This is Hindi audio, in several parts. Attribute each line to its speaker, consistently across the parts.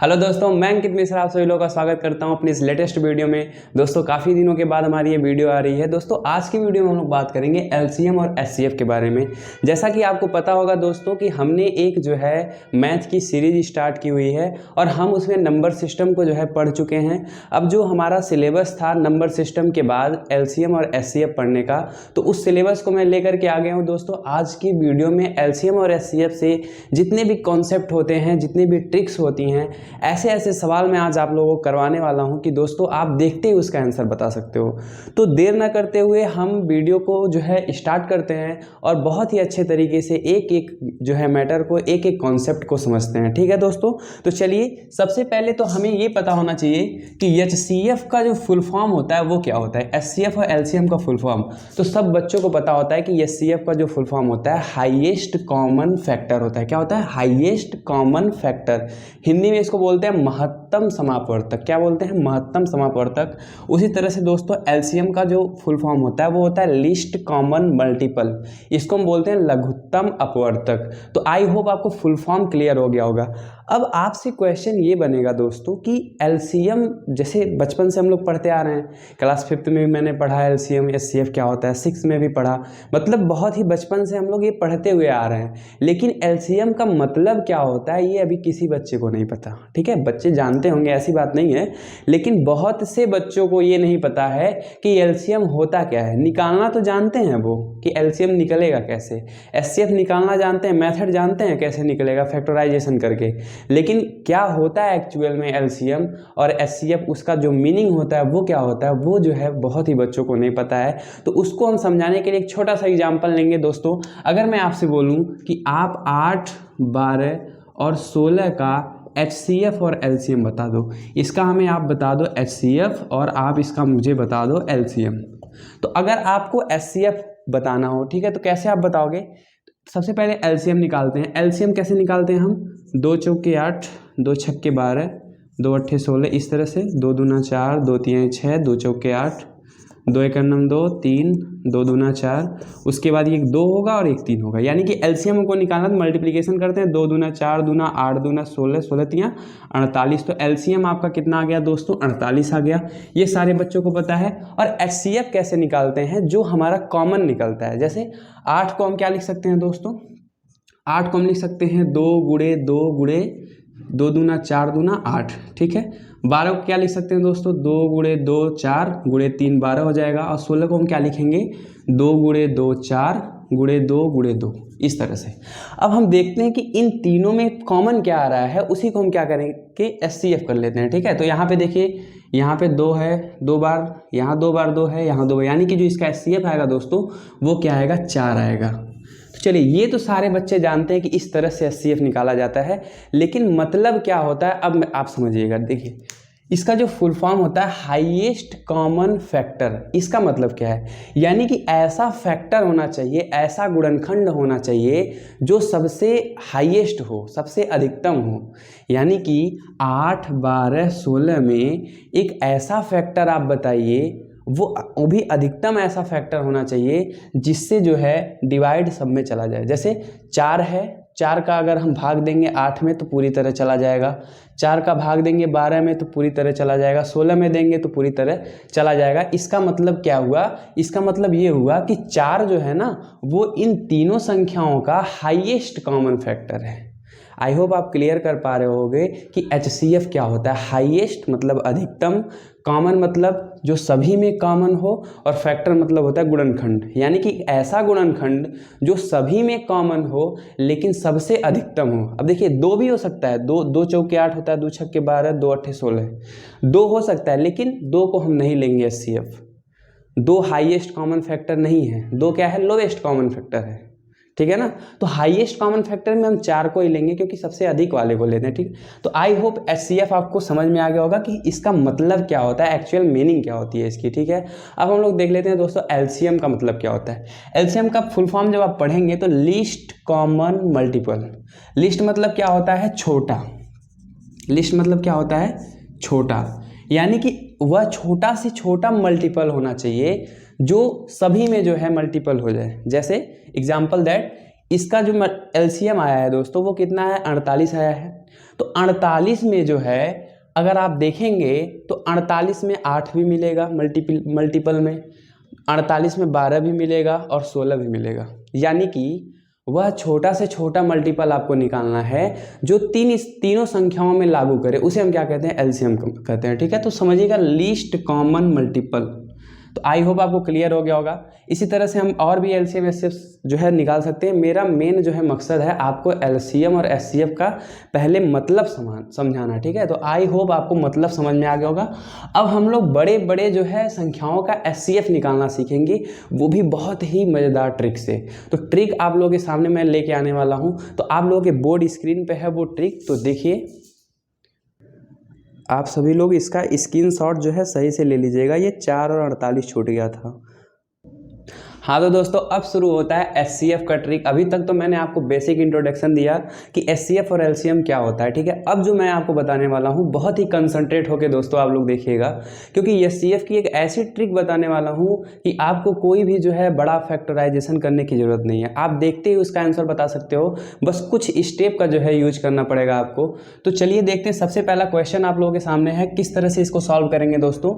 Speaker 1: हेलो दोस्तों, मैं अंकित मिश्रा आप सभी लोगों का स्वागत करता हूं अपनी इस लेटेस्ट वीडियो में। दोस्तों काफ़ी दिनों के बाद हमारी ये वीडियो आ रही है। दोस्तों आज की वीडियो में हम लोग बात करेंगे एलसीएम और एचसीएफ के बारे में। जैसा कि आपको पता होगा दोस्तों कि हमने एक जो है मैथ की सीरीज स्टार्ट की हुई है और हम उसमें नंबर सिस्टम को जो है पढ़ चुके हैं। अब जो हमारा सिलेबस था नंबर सिस्टम के बाद एलसीएम और एचसीएफ पढ़ने का, तो उस सिलेबस को मैं लेकर के आ गया हूँ दोस्तों। आज की वीडियो में एलसीएम और एचसीएफ से जितने भी कॉन्सेप्ट होते हैं, जितनी भी ट्रिक्स होती हैं, ऐसे ऐसे सवाल मैं आज आप लोगों को करवाने वाला हूं कि दोस्तों आप देखते ही उसका आंसर बता सकते हो। तो देर ना करते हुए हम वीडियो को जो है स्टार्ट करते हैं और बहुत ही अच्छे तरीके से एक एक जो है मैटर को, एक एक कॉन्सेप्ट को समझते हैं। ठीक है दोस्तों, तो चलिए सबसे पहले तो हमें ये पता होना चाहिए कि एचसीएफ का जो फुल फॉर्म होता है वो क्या होता है, एचसीएफ और एलसीएम का फुल फॉर्म तो सब बच्चों को पता होता है कि एचसीएफ का जो फुल फॉर्म होता है हाईएस्ट कॉमन फैक्टर होता है। क्या होता है? Highest common factor. हिंदी में इसको बोलते हैं महत्तम समापवर्तक। क्या बोलते हैं? महत्तम समापवर्तक। उसी तरह से दोस्तों एलसीएम का जो फुल फॉर्म होता है वो होता है लीस्ट कॉमन मल्टीपल। इसको हम बोलते हैं लघुत्तम अपवर्तक। तो आई होप आपको फुल फॉर्म क्लियर हो गया होगा। अब आपसे क्वेश्चन ये बनेगा दोस्तों कि एलसीएम जैसे बचपन से हम लोग पढ़ते आ रहे हैं, क्लास 5th में भी मैंने पढ़ा एलसीएम एचसीएफ क्या होता है, 6 में भी पढ़ा, मतलब बहुत ही बचपन से हम लोग ये पढ़ते हुए आ रहे हैं। लेकिन एलसीएम का मतलब क्या होता है ये अभी किसी बच्चे को नहीं पता। ठीक है, बच्चे जानते होंगे, ऐसी बात नहीं है, लेकिन बहुत से बच्चों को ये नहीं पता है कि एलसीएम होता क्या है। निकालना तो जानते हैं वो कि एलसीएम निकलेगा कैसे, एचसीएफ निकालना जानते हैं, मेथड जानते हैं कैसे निकलेगा फैक्टराइजेशन करके, लेकिन क्या होता है एक्चुअल में एलसीएम और एचसीएफ, उसका जो मीनिंग होता है वो क्या होता है, वो जो है बहुत ही बच्चों को नहीं पता है। तो उसको हम समझाने के लिए एक छोटा सा एग्जांपल लेंगे दोस्तों। अगर मैं आपसे बोलूं कि आप 8, 12 और 16 का एचसीएफ और एलसीएम बता दो, इसका हमें आप बता दो एचसीएफ और आप इसका मुझे बता दो एलसीएम। तो अगर आपको एचसीएफ बताना हो, ठीक है, तो कैसे आप बताओगे? सबसे पहले एलसीएम निकालते हैं। एलसीएम कैसे निकालते हैं हम? 2 चौके 8, 2 छक्के 12, 2 अट्ठे 16, इस तरह से 2 दूना 4, 2 तीन 6, 2 चौके 8, 2 एक 2, 3, 2 दूना 4, उसके बाद ये 2 होगा और एक 3 होगा। यानी कि एलसीएम को निकालना तो मल्टीप्लिकेशन करते हैं, 2 दूना 4 दूना 8 दूना 16, 16 तियाँ 48। तो एलसीएम आपका कितना आ गया दोस्तों? 48 आ गया। ये सारे बच्चों को पता है। और एचसीएफ कैसे निकालते हैं? जो हमारा कॉमन निकलता है। जैसे 8 को हम क्या लिख सकते हैं दोस्तों? 8 को हम लिख सकते हैं 2 गुणे 2 गुणे 2 दूना 4 दूना 8। ठीक है। 12 को क्या लिख सकते हैं दोस्तों? 2 गुणे 2 4 गुणे 3 12 हो जाएगा। और 16 को हम क्या लिखेंगे? 2 गुणे 2 4 गुणे 2 गुणे 2, इस तरह से। अब हम देखते हैं कि इन तीनों में कॉमन क्या आ रहा है, उसी को हम क्या करेंगे? एचसीएफ कर लेते हैं। ठीक है, तो यहाँ पे देखिए, यहाँ पे 2 है, 2 बार, यहाँ 2 बार 2 है, यहाँ 2 बार, यानी कि जो इसका एचसीएफ आएगा दोस्तों वो क्या आएगा? 4 आएगा। तो चलिए, ये तो सारे बच्चे जानते हैं कि इस तरह से एचसीएफ निकाला जाता है, लेकिन मतलब क्या होता है अब आप समझिएगा। देखिए, इसका जो फुल फॉर्म होता है हाईएस्ट कॉमन फैक्टर, इसका मतलब क्या है? यानी कि ऐसा फैक्टर होना चाहिए, ऐसा गुणनखंड होना चाहिए जो सबसे हाईएस्ट हो, सबसे अधिकतम हो। यानी कि 8, 12, 16 में एक ऐसा फैक्टर आप बताइए, वो भी अधिकतम ऐसा फैक्टर होना चाहिए जिससे जो है डिवाइड सब में चला जाए। जैसे 4 है, 4 का अगर हम भाग देंगे 8 में तो पूरी तरह चला जाएगा, 4 का भाग देंगे 12 में तो पूरी तरह चला जाएगा, 16 में देंगे तो पूरी तरह चला जाएगा। इसका मतलब क्या हुआ? इसका मतलब ये हुआ कि 4 जो है ना वो इन तीनों संख्याओं का हाईएस्ट कॉमन फैक्टर है। आई होप आप क्लियर कर पा रहे होगे कि एचसीएफ क्या होता है। हाईएस्ट मतलब अधिकतम, कॉमन मतलब जो सभी में कॉमन हो, और फैक्टर मतलब होता है गुणनखंड। यानी कि ऐसा गुणनखंड जो सभी में कॉमन हो लेकिन सबसे अधिकतम हो। अब देखिए, 2 भी हो सकता है, 2 चौके 8 होता है, 2 छक्के 12, 2 अट्ठे 16, 2 हो सकता है, लेकिन 2 को हम नहीं लेंगे एचसीएफ। 2 हाईएस्ट कॉमन फैक्टर नहीं है, 2 क्या है? लोवेस्ट कॉमन फैक्टर है। ठीक है ना। तो हाईएस्ट कॉमन फैक्टर में हम 4 को ही लेंगे क्योंकि सबसे अधिक वाले को लेते हैं। ठीक, तो आई होप एचसीएफ आपको समझ में आ गया होगा कि इसका मतलब क्या होता है, एक्चुअल मीनिंग क्या होती है इसकी। ठीक है, अब हम लोग देख लेते हैं दोस्तों एलसीएम का मतलब क्या होता है। एलसीएम का फुल फॉर्म जब आप पढ़ेंगे तो लीस्ट कॉमन मल्टीपल। लिस्ट मतलब क्या होता है? छोटा। लिस्ट मतलब क्या होता है? छोटा। यानी कि वह छोटा से छोटा मल्टीपल होना चाहिए जो सभी में जो है मल्टीपल हो जाए। जैसे एग्जाम्पल दैट इसका जो LCM आया है दोस्तों वो कितना है, 48 आया है। तो 48 में जो है अगर आप देखेंगे तो 48 में 8 भी मिलेगा मल्टीपल में, 48 में 12 भी मिलेगा और 16 भी मिलेगा। यानी कि वह छोटा से छोटा मल्टीपल आपको निकालना है जो तीनों संख्याओं में लागू करे, उसे हम क्या कहते हैं, LCM कहते हैं। ठीक है, तो समझिएगा लीस्ट कॉमन मल्टीपल। तो आई होप आपको क्लियर हो गया होगा। इसी तरह से हम और भी LCM SCF जो है निकाल सकते हैं। मेरा मेन जो है मकसद है आपको LCM और SCF का पहले मतलब समझाना। ठीक है, तो आई होप आपको मतलब समझ में आ गया होगा। अब हम लोग बड़े बड़े जो है संख्याओं का SCF निकालना सीखेंगे, वो भी बहुत ही मज़ेदार ट्रिक से। तो ट्रिक आप लोगों के सामने मैं लेके आने वाला हूँ। तो आप लोगों के बोर्ड स्क्रीन पे है वो ट्रिक, तो देखिए आप सभी लोग इसका स्क्रीनशॉट जो है सही से ले लीजिएगा। ये 4 और 48 छूट गया था। हाँ तो दोस्तों अब शुरू होता है SCF का ट्रिक। अभी तक तो मैंने आपको बेसिक इंट्रोडक्शन दिया कि SCF और LCM क्या होता है। ठीक है, अब जो मैं आपको बताने वाला हूँ बहुत ही कंसंट्रेट होकर दोस्तों आप लोग देखिएगा, क्योंकि SCF की एक ऐसी ट्रिक बताने वाला हूँ कि आपको कोई भी जो है बड़ा फैक्टराइजेशन करने की ज़रूरत नहीं है। आप देखते ही उसका आंसर बता सकते हो, बस कुछ स्टेप का जो है यूज करना पड़ेगा आपको। तो चलिए देखते हैं। सबसे पहला क्वेश्चन आप लोगों के सामने है, किस तरह से इसको सॉल्व करेंगे दोस्तों।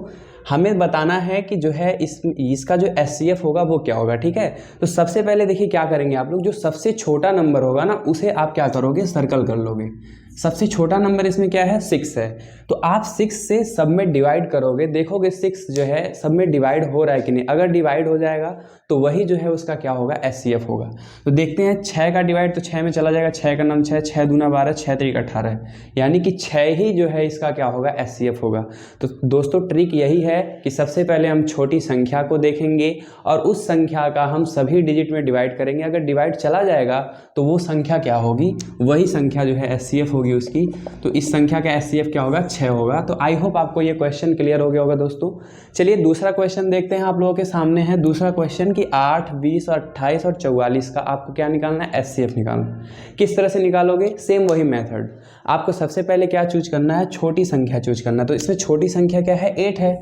Speaker 1: हमें बताना है कि जो है इसका जो SCF होगा वो क्या होगा। ठीक है, तो सबसे पहले देखिए क्या करेंगे आप लोग, जो सबसे छोटा नंबर होगा ना उसे आप क्या करोगे, सर्कल कर लोगे। सबसे छोटा नंबर इसमें क्या है, 6 है। तो आप 6 से सब में डिवाइड करोगे, देखोगे 6 जो है सब में डिवाइड हो रहा है कि नहीं। अगर डिवाइड हो जाएगा तो वही जो है उसका क्या होगा, SCF होगा। तो देखते हैं 6 का डिवाइड तो 6 में चला जाएगा, 6 का नाम 6, 6 दूना 12, 6 त्रिक 18, यानी कि 6 ही जो है इसका क्या होगा, SCF होगा। तो दोस्तों ट्रिक यही है कि सबसे पहले हम छोटी संख्या को देखेंगे और उस संख्या का हम सभी डिजिट में डिवाइड करेंगे। अगर डिवाइड चला जाएगा तो वो संख्या क्या होगी, वही संख्या जो है SCF होगी उसकी। तो इस संख्या का SCF क्या होगा, 6 होगा। तो आई होप आपको ये क्वेश्चन क्लियर हो गया होगा दोस्तों। चलिए दूसरा क्वेश्चन देखते हैं। आप लोगों के सामने है दूसरा क्वेश्चन कि 8, 20 और 28 और 44 का आपको क्या निकालना है, SCF निकालना। किस तरह से निकालोगे, सेम वही मेथड। आपको सबसे पहले क्या चूज करना है, छोटी संख्या चूज करना है। तो इसमें छोटी संख्या क्या है, 8 है।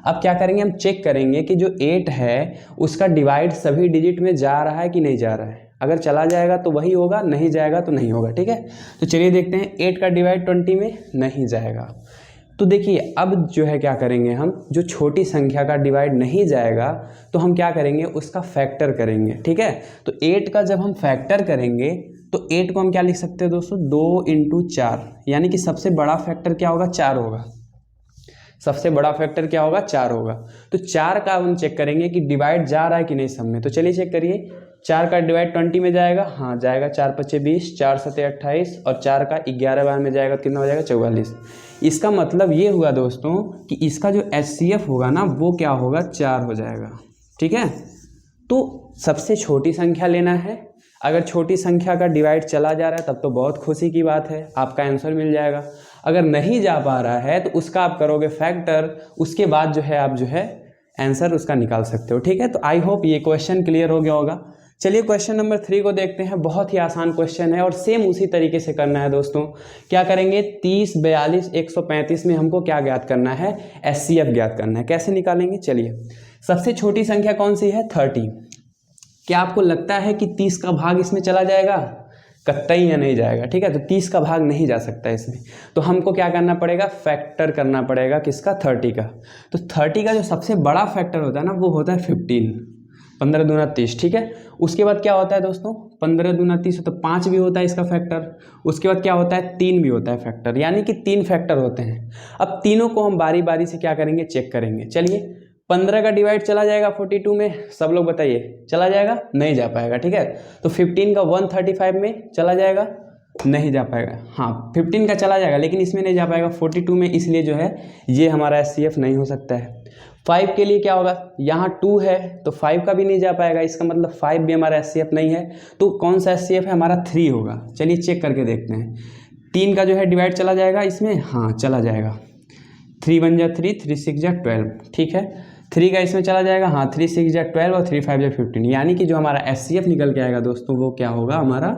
Speaker 1: अब क्या करेंगे, हम चेक करेंगे कि जो 8 है उसका डिवाइड सभी डिजिट में जा रहा है कि नहीं जा रहा है। अगर चला जाएगा तो वही होगा, नहीं जाएगा तो नहीं होगा। ठीक है, तो चलिए देखते हैं। 8 का डिवाइड 20 में नहीं जाएगा। तो देखिए अब जो है क्या करेंगे, हम जो छोटी संख्या का डिवाइड नहीं जाएगा तो हम क्या करेंगे, उसका फैक्टर करेंगे। ठीक है, तो 8 का जब हम फैक्टर करेंगे तो 8 को हम क्या लिख सकते हैं दोस्तों, 2 × 4, यानी कि सबसे बड़ा फैक्टर क्या होगा, 4 होगा। सबसे बड़ा फैक्टर क्या होगा, 4 होगा। तो 4 का हम चेक करेंगे कि डिवाइड जा रहा है कि नहीं सब में। तो चलिए चेक करिए, 4 का डिवाइड 20 में जाएगा, हाँ जाएगा। 4 × 5 = 20, 4 × 7 = 28 और 4 का 11 बार में जाएगा तो कितना हो जाएगा, 44। इसका मतलब ये हुआ दोस्तों कि इसका जो SCF होगा ना वो क्या होगा, 4 हो जाएगा। ठीक है, तो सबसे छोटी संख्या लेना है। अगर छोटी संख्या का डिवाइड चला जा रहा है तब तो बहुत खुशी की बात है, आपका आंसर मिल जाएगा। अगर नहीं जा पा रहा है तो उसका आप करोगे फैक्टर, उसके बाद जो है आप जो है आंसर उसका निकाल सकते हो। ठीक है, तो आई होप ये क्वेश्चन क्लियर हो गया होगा। चलिए क्वेश्चन नंबर 3 को देखते हैं। बहुत ही आसान क्वेश्चन है और सेम उसी तरीके से करना है दोस्तों। क्या करेंगे, 30, 42, 135 में हमको क्या ज्ञात करना है, SCF ज्ञात करना है। कैसे निकालेंगे, चलिए। सबसे छोटी संख्या कौन सी है, 30। क्या आपको लगता है कि 30 का भाग इसमें चला जाएगा, कतई या नहीं जाएगा। ठीक है, तो 30 का भाग नहीं जा सकता इसमें। तो हमको क्या करना पड़ेगा, फैक्टर करना पड़ेगा किसका, 30 का। तो 30 का जो सबसे बड़ा फैक्टर होता है ना वो होता है 15, 15 दूना 30। ठीक है, उसके बाद क्या होता है दोस्तों, 15 दूना 30 तो 5 भी होता है इसका फैक्टर। उसके बाद क्या होता है, 3 भी होता है फैक्टर, यानी कि 3 फैक्टर होते हैं। अब तीनों को हम बारी बारी से क्या करेंगे, चेक करेंगे। चलिए 15 का डिवाइड चला जाएगा 42 में, सब लोग बताइए चला जाएगा, नहीं जा पाएगा। ठीक है, तो 15 का 135 में चला जाएगा, नहीं जा पाएगा। हाँ 15 का चला जाएगा लेकिन इसमें नहीं जा पाएगा 42 में, इसलिए जो है ये हमारा SCF नहीं हो सकता है। 5 के लिए क्या होगा, यहाँ 2 है तो 5 का भी नहीं जा पाएगा, इसका मतलब 5 भी हमारा SCF नहीं है। तो कौन सा SCF है हमारा, 3 होगा। चलिए चेक करके देखते हैं। 3 का जो है डिवाइड चला जाएगा इसमें, हाँ चला जाएगा। 3 × 1 = 3, 3 × 6 = 12। ठीक है, 3 का इसमें चला जाएगा, हाँ 3 × 6 = 12 और 3 × 5 = 15, यानी कि जो हमारा SCF निकल के आएगा दोस्तों वो क्या होगा, हमारा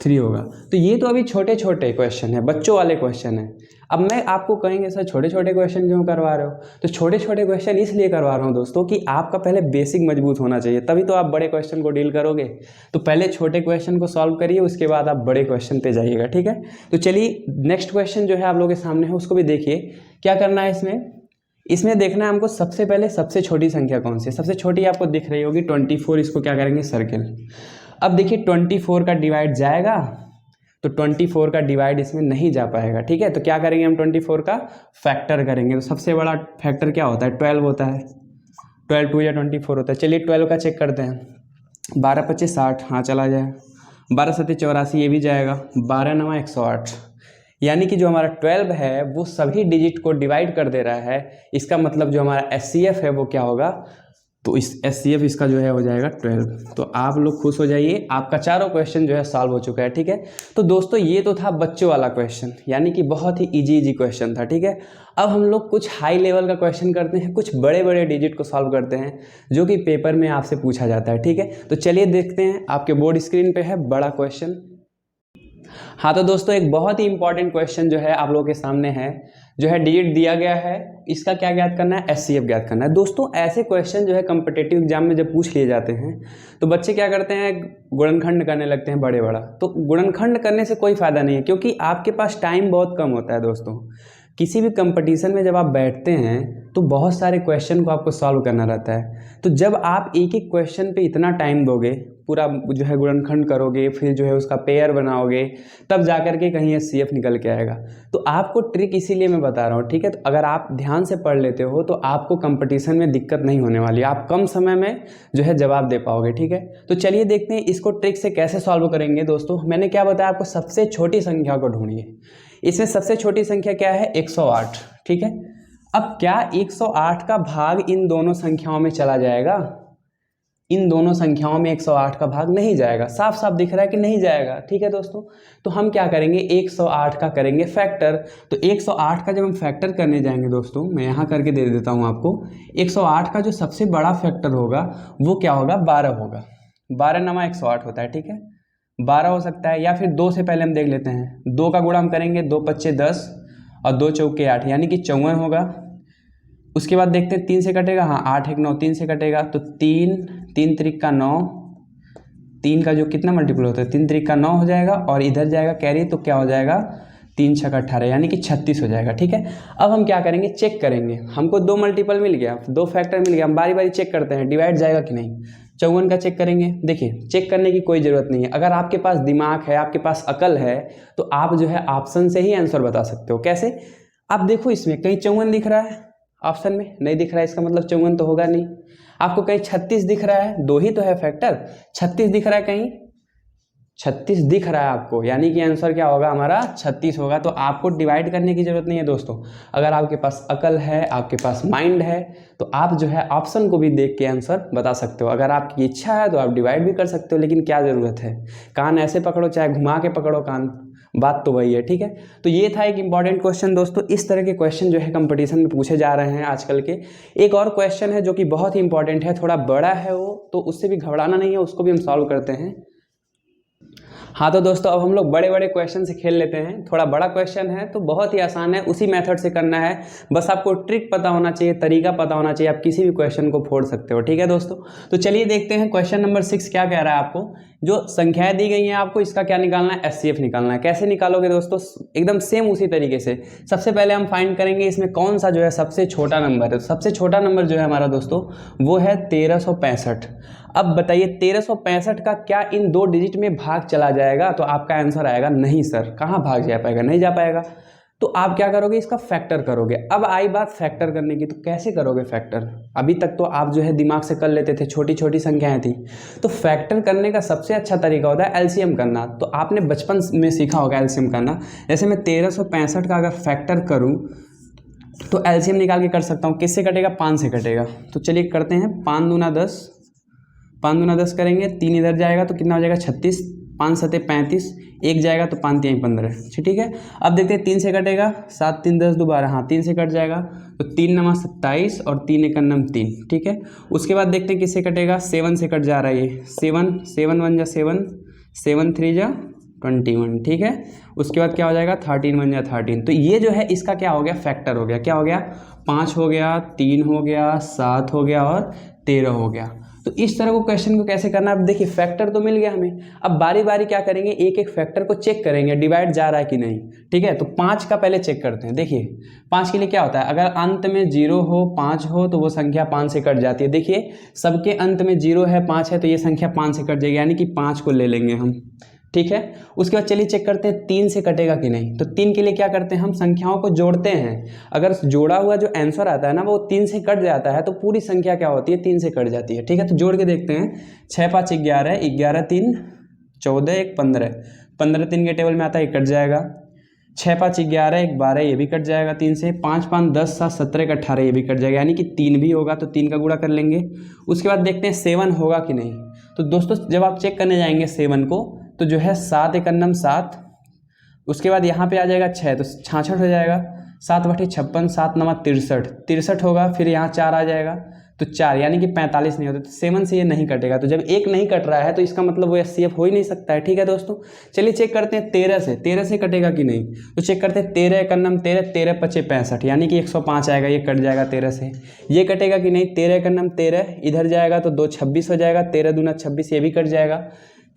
Speaker 1: 3 होगा। तो ये तो अभी छोटे छोटे क्वेश्चन है, बच्चों वाले क्वेश्चन है। अब मैं आपको कहेंगे सर छोटे छोटे क्वेश्चन क्यों करवा रहे हो, तो छोटे छोटे क्वेश्चन इसलिए करवा रहा हूँ दोस्तों कि आपका पहले बेसिक मजबूत होना चाहिए, तभी तो आप बड़े क्वेश्चन को डील करोगे। तो पहले छोटे क्वेश्चन को सॉल्व करिए, उसके बाद आप बड़े क्वेश्चन पे जाइएगा, ठीक है। तो चलिए नेक्स्ट क्वेश्चन जो है आप लोगों के सामने है उसको भी देखिए। क्या करना है इसमें देखना है हमको सबसे पहले सबसे छोटी संख्या कौन सी है। सबसे छोटी आपको दिख रही होगी 24, इसको क्या करेंगे सर्किल। अब देखिए 24 का डिवाइड जाएगा तो 24 का डिवाइड इसमें नहीं जा पाएगा, ठीक है। तो क्या करेंगे हम 24 का फैक्टर करेंगे। तो सबसे बड़ा फैक्टर क्या होता है, 12 होता है। 12 2 या 24 होता है। चलिए 12 का चेक करते हैं। 12 25 60, हाँ चला जाए। 12 7 84, ये भी जाएगा। 12 9 108, यानी कि जो हमारा 12 है वो सभी डिजिट को डिवाइड कर दे रहा है। इसका मतलब जो हमारा SCF है वो क्या होगा, तो इस SCF इसका जो है हो जाएगा 12। तो आप लोग खुश हो जाइए, आपका चारों क्वेश्चन जो है सॉल्व हो चुका है, ठीक है। तो दोस्तों ये तो था बच्चों वाला क्वेश्चन, यानी कि बहुत ही इजी क्वेश्चन था, ठीक है। अब हम लोग कुछ हाई लेवल का क्वेश्चन करते हैं, कुछ बड़े बड़े डिजिट को सॉल्व करते हैं जो कि पेपर में आपसे पूछा जाता है, ठीक है। तो चलिए देखते हैं, आपके बोर्ड स्क्रीन पे है बड़ा क्वेश्चन। हाँ तो दोस्तों एक बहुत ही इंपॉर्टेंट क्वेश्चन जो है आप लोगों के सामने है, जो है डिजिट दिया गया है, इसका क्या ज्ञात करना है, SCF ज्ञात करना है। दोस्तों ऐसे क्वेश्चन जो है कॉम्पिटिटिव एग्जाम में जब पूछ लिए जाते हैं तो बच्चे क्या करते हैं, गुणनखंड करने लगते हैं बड़े बड़ा। तो गुणनखंड करने से कोई फायदा नहीं है, क्योंकि आपके पास टाइम बहुत कम होता है दोस्तों। किसी भी कंपटीशन में जब आप बैठते हैं तो बहुत सारे क्वेश्चन को आपको सॉल्व करना रहता है। तो जब आप एक एक क्वेश्चन पे इतना टाइम दोगे, पूरा जो है गुणनखंड करोगे, फिर जो है उसका पेयर बनाओगे, तब जाकर के कहीं SCF निकल के आएगा। तो आपको ट्रिक इसीलिए मैं बता रहा हूँ, ठीक है। तो अगर आप ध्यान से पढ़ लेते हो तो आपको कंपटीशन में दिक्कत नहीं होने वाली, आप कम समय में जो है जवाब दे पाओगे, ठीक है। तो चलिए देखते हैं इसको ट्रिक से कैसे सॉल्व करेंगे। दोस्तों मैंने क्या बताया आपको, सबसे छोटी संख्या को ढूंढिए। इसमें सबसे छोटी संख्या क्या है, 108, ठीक है। अब क्या 108 का भाग इन दोनों संख्याओं में चला जाएगा, इन दोनों संख्याओं में 108 का भाग नहीं जाएगा, साफ साफ दिख रहा है कि नहीं जाएगा, ठीक है दोस्तों। तो हम क्या करेंगे, 108 का करेंगे फैक्टर। तो 108 का जब हम फैक्टर करने जाएंगे दोस्तों, मैं यहाँ करके दे देता हूँ आपको। 108 का जो सबसे बड़ा फैक्टर होगा वो क्या होगा, 12 होगा। 12 9 108 होता है, ठीक है। 12 हो सकता है, या फिर 2 से पहले हम देख लेते हैं। 2 का गुणा हम करेंगे, 2 5 10 और 2 चौके 8, यानी कि 54 होगा। उसके बाद देखते हैं 3 से कटेगा, हाँ 8 1 9, 3 से कटेगा तो 3 3 त्रिक का 9, 3 का जो कितना मल्टीपल होता है, 3 त्रिक का 9 हो जाएगा, और इधर जाएगा कैरी तो क्या हो जाएगा, 3 6 18, यानी कि 36 हो जाएगा, ठीक है। अब हम क्या करेंगे, चेक करेंगे। हमको 2 मल्टीपल मिल गया, 2 फैक्टर मिल गया, हम बारी बारी चेक करते हैं डिवाइड जाएगा कि नहीं। 54 का चेक करेंगे। देखिए चेक करने की कोई ज़रूरत नहीं है, अगर आपके पास दिमाग है, आपके पास अकल है, तो आप जो है ऑप्शन से ही आंसर बता सकते हो। कैसे, आप देखो इसमें कहीं 54 दिख रहा है, ऑप्शन में नहीं दिख रहा है, इसका मतलब 54 तो होगा नहीं। आपको कहीं 36 दिख रहा है, 2 ही तो है फैक्टर, 36 दिख रहा है, कहीं 36 दिख रहा है आपको, यानी कि आंसर क्या होगा हमारा 36 होगा। तो आपको डिवाइड करने की जरूरत नहीं है दोस्तों। अगर आपके पास अकल है, आपके पास माइंड है, तो आप जो है ऑप्शन को भी देख के आंसर बता सकते हो। अगर आपकी इच्छा है तो आप डिवाइड भी कर सकते हो, लेकिन क्या ज़रूरत है, कान ऐसे पकड़ो चाहे घुमा के पकड़ो कान, बात तो वही है, ठीक है। तो ये था एक इंपॉर्टेंट क्वेश्चन दोस्तों। इस तरह के क्वेश्चन जो है कंपटीशन में पूछे जा रहे हैं आजकल के। एक और क्वेश्चन है जो कि बहुत ही इंपॉर्टेंट है, थोड़ा बड़ा है वो, तो उससे भी घबराना नहीं है, उसको भी हम सॉल्व करते हैं। हाँ तो दोस्तों अब हम लोग बड़े बड़े क्वेश्चन से खेल लेते हैं। थोड़ा बड़ा क्वेश्चन है तो बहुत ही आसान है, उसी मेथड से करना है, बस आपको ट्रिक पता होना चाहिए, तरीका पता होना चाहिए, आप किसी भी क्वेश्चन को फोड़ सकते हो, ठीक है दोस्तों। तो चलिए देखते हैं क्वेश्चन नंबर 6 क्या कह रहा है आपको। जो संख्याएं दी गई हैं आपको, इसका क्या निकालना है, SCF निकालना है। कैसे निकालोगे दोस्तों, एकदम सेम उसी तरीके से। सबसे पहले हम फाइंड करेंगे इसमें कौन सा जो है सबसे छोटा नंबर है। सबसे छोटा नंबर जो है हमारा दोस्तों वो है 1365। अब बताइए 1365 का क्या इन 2 डिजिट में भाग चला जाएगा, तो आपका आंसर आएगा नहीं सर, कहाँ भाग जा पाएगा, नहीं जा पाएगा। तो आप क्या करोगे, इसका फैक्टर करोगे। अब आई बात फैक्टर करने की, तो कैसे करोगे फैक्टर, अभी तक तो आप जो है दिमाग से कर लेते थे, छोटी छोटी संख्याएं थी। तो फैक्टर करने का सबसे अच्छा तरीका होता है LCM करना। तो आपने बचपन में सीखा होगा LCM करना। जैसे मैं 1365 का अगर फैक्टर करूँ तो LCM निकाल के कर सकता हूँ। किससे कटेगा, 5 से कटेगा। तो चलिए करते हैं, 5 दूना 10, 5 दूना 10 करेंगे, 3 इधर जाएगा तो कितना हो जाएगा 36, 5 7 35, 1 जाएगा तो 5 3 15, ठीक है। अब देखते हैं 3 से कटेगा, 7 3 10 दोबारा, हाँ 3 से कट जाएगा तो 3 9 27 और 3 1 9 3, ठीक है। उसके बाद देखते हैं किससे कटेगा, 7 से कट जा रहा है ये, 7 7 1 जा 7, 7 3 जा 21, ठीक है। उसके बाद क्या हो जाएगा 13 1 या 13, तो ये जो है इसका क्या हो गया फैक्टर हो गया, क्या हो गया 5 हो गया, 3 हो गया, 7 हो गया और 13 हो गया। तो इस तरह को क्वेश्चन को कैसे करना है, अब देखिए फैक्टर तो मिल गया हमें, अब बारी बारी क्या करेंगे एक एक फैक्टर को चेक करेंगे डिवाइड जा रहा है कि नहीं, ठीक है। तो 5 का पहले चेक करते हैं। देखिए 5 के लिए क्या होता है, अगर अंत में 0 हो 5 हो तो वो संख्या 5 से कट जाती है। देखिए सबके अंत में 0 है 5 है तो ये संख्या 5 से कट जाएगी, यानी कि 5 को ले लेंगे हम, ठीक है। उसके बाद चलिए चेक करते हैं 3 से कटेगा कि नहीं। तो 3 के लिए क्या करते हैं हम संख्याओं को जोड़ते हैं, अगर जोड़ा हुआ जो आंसर आता है ना वो 3 से कट जाता है तो पूरी संख्या क्या होती है 3 से कट जाती है, ठीक है। तो जोड़ के देखते हैं 6 5 11, 11 3 14, 1 15, 15 3 के टेबल में आता है, कट जाएगा। 6 5 11, 1 12, ये भी कट जाएगा 3 से। 5 5 10 7 17 1 18, ये भी कट जाएगा, यानी कि 3 भी होगा तो 3 का गुणा कर लेंगे। उसके बाद देखते हैं 7 होगा कि नहीं। तो दोस्तों जब आप चेक करने जाएंगे 7 को तो जो है 7 1 7, उसके बाद यहाँ पे आ जाएगा 6 तो 66 हो जाएगा, 7 बटे 56, 7 9 63, 63 होगा। फिर यहाँ 4 आ जाएगा तो 4, यानी कि 45 नहीं होता, तो 7 से ये नहीं कटेगा। तो जब एक नहीं कट रहा है तो इसका मतलब वो एचसीएफ हो ही नहीं सकता है, ठीक है दोस्तों। चलिए चेक करते हैं 13 से कटेगा कि नहीं। तो चेक करते हैं 13 1 13, 13 5 65, यानी कि 105 आएगा, ये कट जाएगा 13 से। ये कटेगा कि नहीं, 13 1 13, इधर जाएगा तो 2 26 हो जाएगा, 13 दूना 26, ये भी कट जाएगा।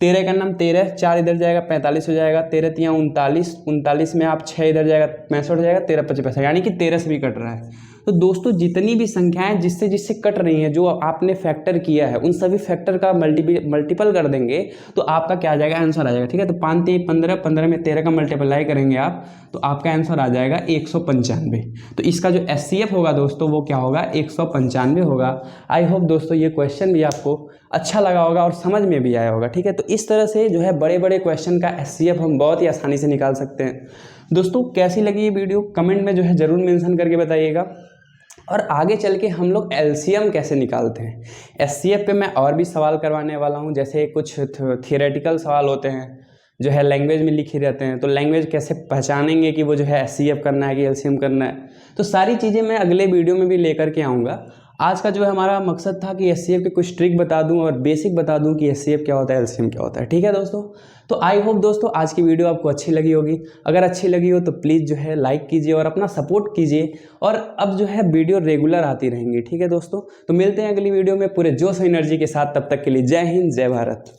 Speaker 1: 13 का नाम 13, 4 इधर जाएगा 45 हो जाएगा, 13 तिया 39, 39 में आप 6 इधर जाएगा 65 हो जाएगा, 13 5 65, यानी कि 13 से भी कट रहा है। तो दोस्तों जितनी भी संख्याएं जिससे जिससे कट रही हैं जो आपने फैक्टर किया है उन सभी फैक्टर का मल्टीपल कर देंगे तो आपका क्या आ जाएगा आंसर आ जाएगा, ठीक है। तो 5 3 15, 15 में 13 का मल्टीप्लाई करेंगे आप तो आपका आंसर आ जाएगा 195। तो इसका जो एचसीएफ होगा दोस्तों वो क्या होगा 195 होगा। आई होप दोस्तों ये क्वेश्चन भी आपको अच्छा लगा होगा और समझ में भी आया होगा, ठीक है। तो इस तरह से जो है बड़े बड़े क्वेश्चन का एचसीएफ हम बहुत ही आसानी से निकाल सकते हैं। दोस्तों कैसी लगी ये वीडियो कमेंट में जो है ज़रूर मेंशन करके बताइएगा। और आगे चल के हम लोग एलसीएम कैसे निकालते हैं, एचसीएफ पे मैं और भी सवाल करवाने वाला हूँ। जैसे कुछ थियोरेटिकल सवाल होते हैं जो है लैंग्वेज में लिखे रहते हैं, तो लैंग्वेज कैसे पहचानेंगे कि वो जो है एचसीएफ करना है कि एलसीएम करना है, तो सारी चीज़ें मैं अगले वीडियो में भी लेकर के आऊँगा। आज का जो है हमारा मकसद था कि एचसीएफ के कुछ ट्रिक बता दूं और बेसिक बता दूं कि एचसीएफ क्या होता है एलसीएम क्या होता है, ठीक है दोस्तों। तो आई होप दोस्तों आज की वीडियो आपको अच्छी लगी होगी। अगर अच्छी लगी हो तो प्लीज़ जो है लाइक कीजिए और अपना सपोर्ट कीजिए, और अब जो है वीडियो रेगुलर आती रहेंगी, ठीक है दोस्तों। तो मिलते हैं अगली वीडियो में पूरे जोश और एनर्जी के साथ, तब तक के लिए जय हिंद जय भारत।